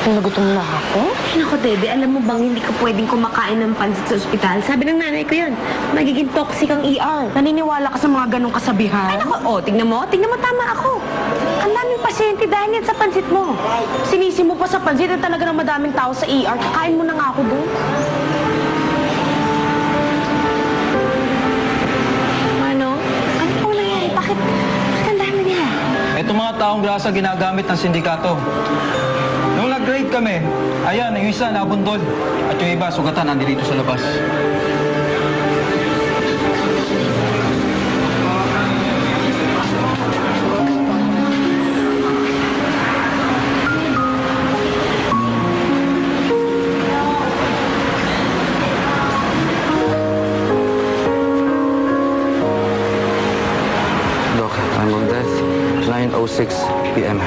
Nagutom na ako? Naku, Dede, alam mo bang hindi ka pwedeng kumakain ng pansit sa ospital? Sabi ng nanay ko yun, magiging toxic ang ER. Naniniwala ka sa mga ganong kasabihan? Ay, naku, tingnan mo, tama ako. Ang daming pasyente dahil yan sa pansit mo. Sinisi mo pa sa pansit na talaga ng madaming tao sa ER. Kain mo na nga ako doon. Ano? Ano po nangyari? Bakit ang dami nila? Itong mga taong grasa ginagamit ng sindikato. Nung nag-grade kami, ayan, yung isa nabundol. At yung iba, sugatan, nandito sa labas. Doc, time of death, 9:06 p.m.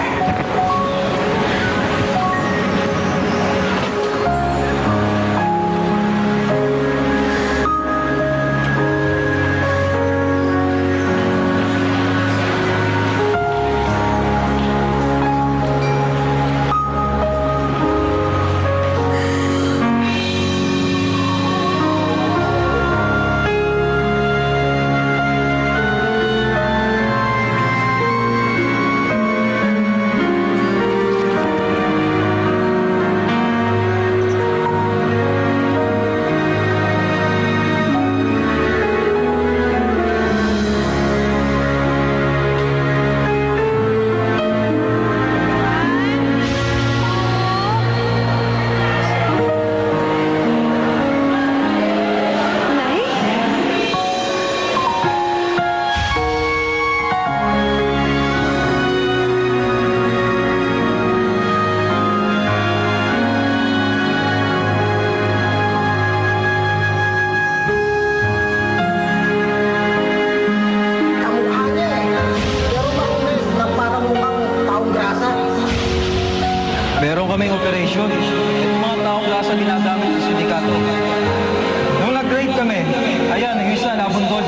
Meron kaming operasyon. Itong mga taong grasa ginagamit ng sindikato. Nung nag-grade kami, ayan, yung isa nabundol.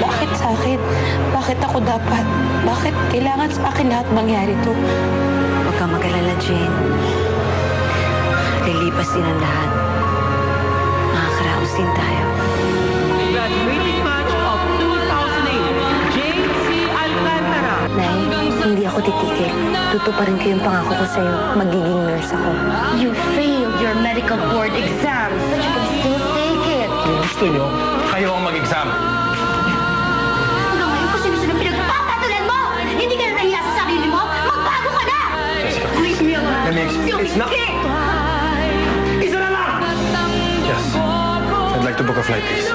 Bakit sa akin? Bakit ako dapat? Bakit kailangan sa akin lahat mangyari to? Huwag kang mag-alala, Jane. Lilipas din ang lahat. Makakaraos din tayo. Graduating batch of 2008, Jane C. Alcantara. Nay, hindi ako titigil. Tutuparin ko yung pangako ko sa'yo. Magiging nurse ako. You failed your medical board exams, but you can still take it. Kung gusto nyo, kayo ang mag-exam. Hanggang ngayon kung sino-sino pinagpapatulan mo! Hindi ka na nahiya sa sarili mo! Magbago ka na! Leave me alone. Let me explain. It's not... Isa na lang! Yes. I'd like to book a flight, please.